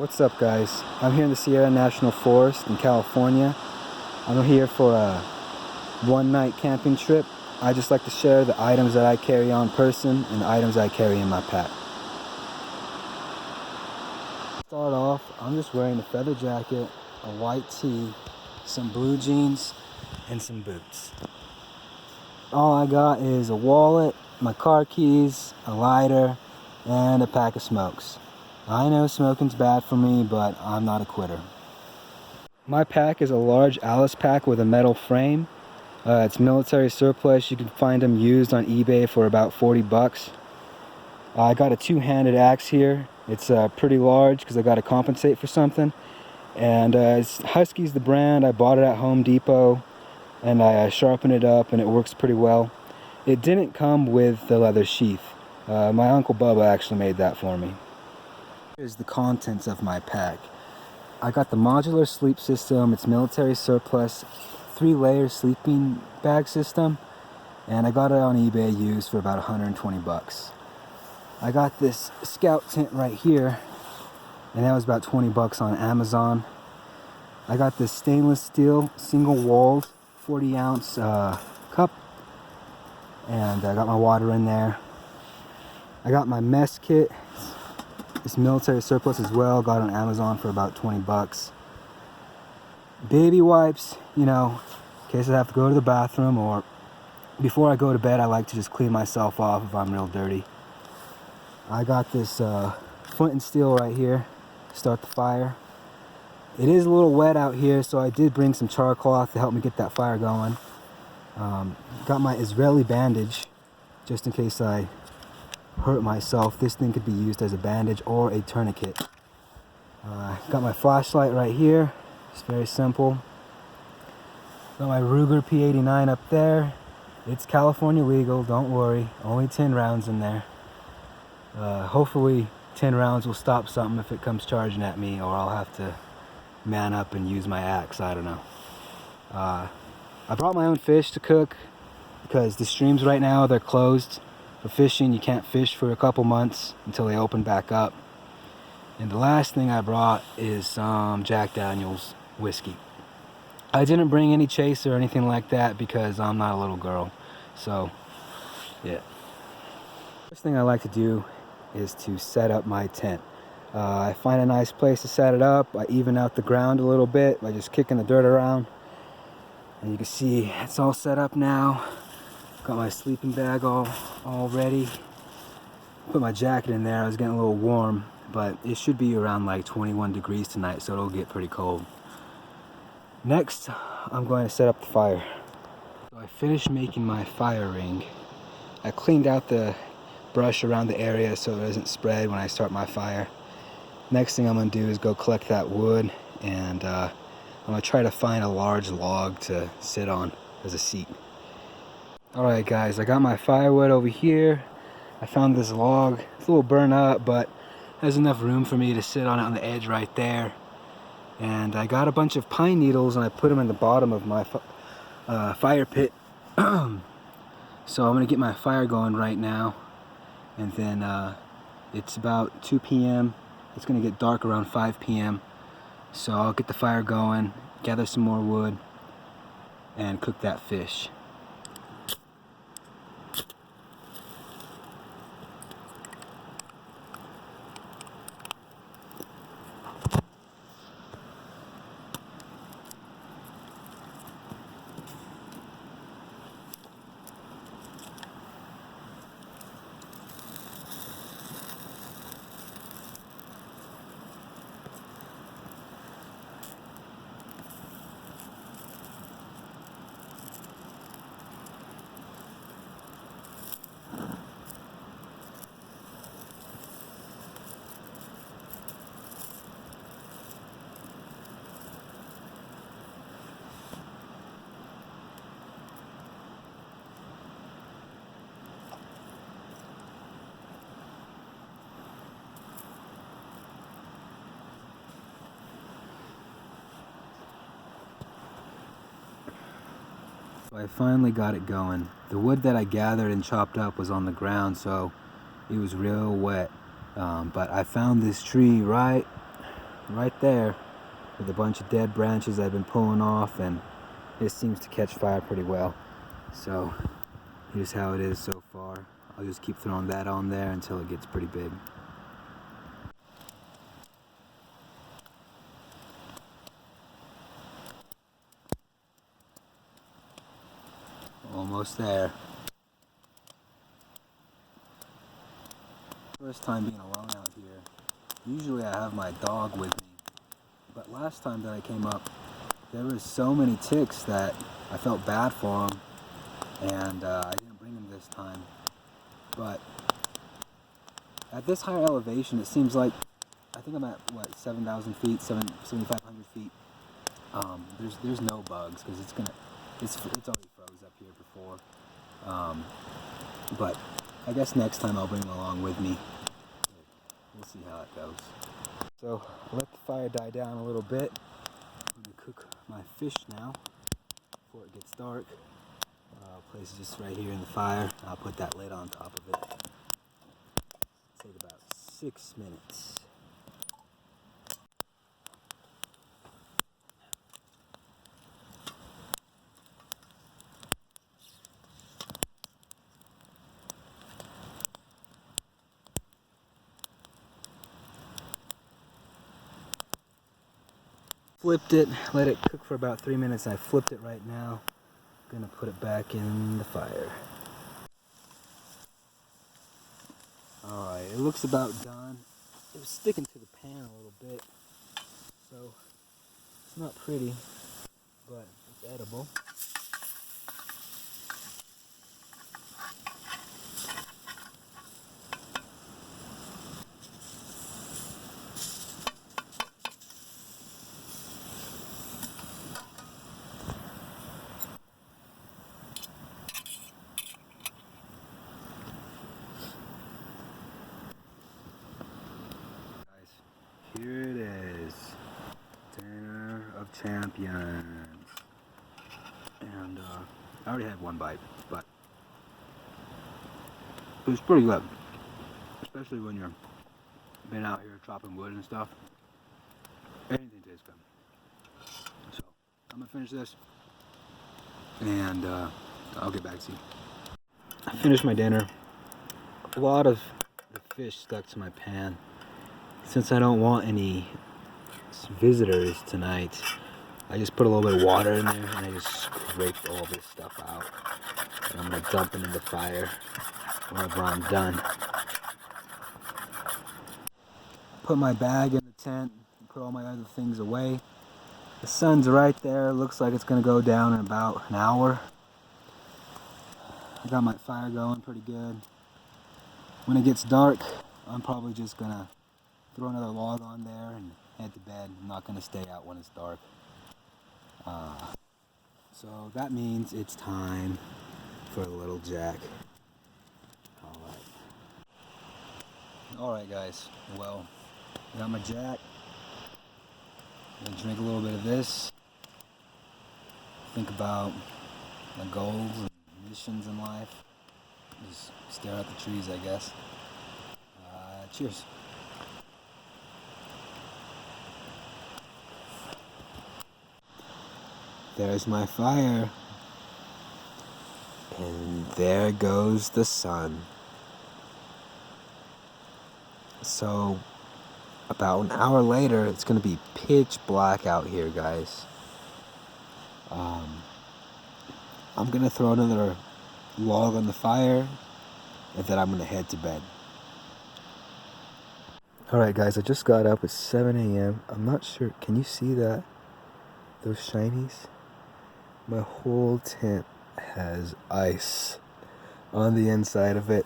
What's up, guys? I'm here in the Seirra National Forest in California. I'm here for a one-night camping trip. I just like to share the items that I carry on person and the items I carry in my pack. To start off, I'm just wearing a feather jacket, a white tee, some blue jeans, and some boots. All I got is a wallet, my car keys, a lighter, and a pack of smokes. I know smoking's bad for me, but I'm not a quitter. My pack is a large Alice pack with a metal frame. It's military surplus. You can find them used on eBay for about 40 bucks. I got a two-handed axe here. It's pretty large because I got to compensate for something. And Husky's the brand. I bought it at Home Depot and I sharpened it up and it works pretty well. It didn't come with the leather sheath. My Uncle Bubba actually made that for me. Here's the contents of my pack. I got the modular sleep system. It's military surplus, 3-layer sleeping bag system, and I got it on eBay used for about 120 bucks. I got this scout tent right here, and that was about 20 bucks on Amazon. I got this stainless steel single-walled 40-ounce cup, and I got my water in there. I got my mess kit. It's military surplus as well, got on Amazon for about 20 bucks. Baby wipes, in case I have to go to the bathroom, or before I go to bed I like to just clean myself off if I'm real dirty. I got this flint and steel right here to start the fire. It is a little wet out here, so I did bring some char cloth to help me get that fire going. Got my Israeli bandage just in case I hurt myself. This thing could be used as a bandage or a tourniquet. Got my flashlight right here. It's very simple. Got my Ruger P89 up there. It's California legal, don't worry. Only 10 rounds in there. Hopefully 10 rounds will stop something if it comes charging at me, or I'll have to man up and use my axe. I don't know. I brought my own fish to cook because the streams right now, they're closed for fishing. You can't fish for a couple months until they open back up. And the last thing I brought is some Jack Daniel's whiskey. I didn't bring any chaser or anything like that because I'm not a little girl. So, yeah. First thing I like to do is to set up my tent. I find a nice place to set it up. I even out the ground a little bit by just kicking the dirt around. And you can see it's all set up now. Got my sleeping bag all ready. Put my jacket in there. I was getting a little warm, but it should be around like 21 degrees tonight, so it'll get pretty cold. Next, I'm going to set up the fire. So I finished making my fire ring. I cleaned out the brush around the area so it doesn't spread when I start my fire. Next thing I'm going to do is go collect that wood, and I'm going to try to find a large log to sit on as a seat. Alright guys, I got my firewood over here. I found this log. It's a little burnt up, but there's enough room for me to sit on it on the edge right there. And I got a bunch of pine needles and I put them in the bottom of my fire pit. So I'm going to get my fire going right now. And then it's about 2 p.m. It's going to get dark around 5 p.m. So I'll get the fire going, gather some more wood, and cook that fish. So I finally got it going. The wood that I gathered and chopped up was on the ground, so it was real wet. But I found this tree right right there with a bunch of dead branches I've been pulling off, and it seems to catch fire pretty well. So here's how it is so far. I'll just keep throwing that on there until it gets pretty big. Almost there. First time being alone out here. Usually I have my dog with me, but last time that I came up, there was so many ticks that I felt bad for them, and I didn't bring them this time. But at this higher elevation, it seems like, I think I'm at, what, 7,000 feet, 7,500 feet. There's no bugs, because it's already froze up here before. But I guess next time I'll bring them along with me. We'll see how it goes. So I'll let the fire die down a little bit. I'm going to cook my fish now before it gets dark. Place it just right here in the fire. I'll put that lid on top of it. Take about 6 minutes. Flipped it, let it cook for about 3 minutes. I flipped it right now. Gonna put it back in the fire. Alright, it looks about done. It was sticking to the pan a little bit, so it's not pretty, but it's edible. Here it is, dinner of champions, and I already had one bite, but it was pretty good, especially when you're been out here chopping wood and stuff. Anything tastes good. So I'm gonna finish this, and I'll get back to you. I finished my dinner. A lot of the fish stuck to my pan. Since I don't want any visitors tonight, I just put a little bit of water in there and I just scraped all this stuff out. And I'm gonna dump it in the fire whenever I'm done. Put my bag in the tent, put all my other things away. The sun's right there, looks like it's gonna go down in about an hour. I got my fire going pretty good. When it gets dark, I'm probably just gonna throw another log on there and head to bed. I'm not gonna stay out when it's dark. So that means it's time for a little Jack. Alright guys, well, I got my Jack. I'm gonna drink a little bit of this. Think about my goals and missions in life. Just stare at the trees, I guess. Cheers. There's my fire. And there goes the sun. So, about an hour later, it's going to be pitch black out here, guys. I'm going to throw another log on the fire, and then I'm going to head to bed. Alright guys, I just got up at 7 a.m. I'm not sure, can you see that? Those shinies? My whole tent has ice on the inside of it.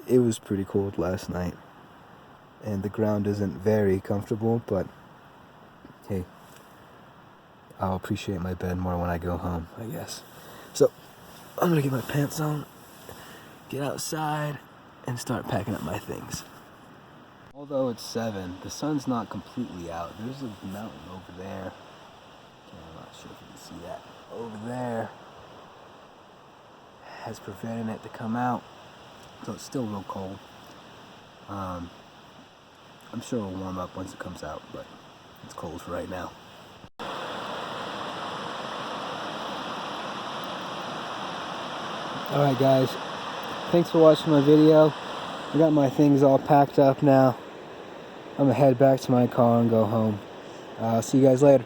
It was pretty cold last night, and the ground isn't very comfortable, but hey, I'll appreciate my bed more when I go home, I guess. So, I'm gonna get my pants on, get outside, and start packing up my things. Although it's 7, the sun's not completely out. There's a mountain over there. Okay, I'm not sure if you can see that. Over there has prevented it to come out, so it's still real cold. I'm sure it'll warm up once it comes out, but it's cold for right now. Alright guys, thanks for watching my video. I got my things all packed up now. I'm gonna head back to my car and go home. See you guys later.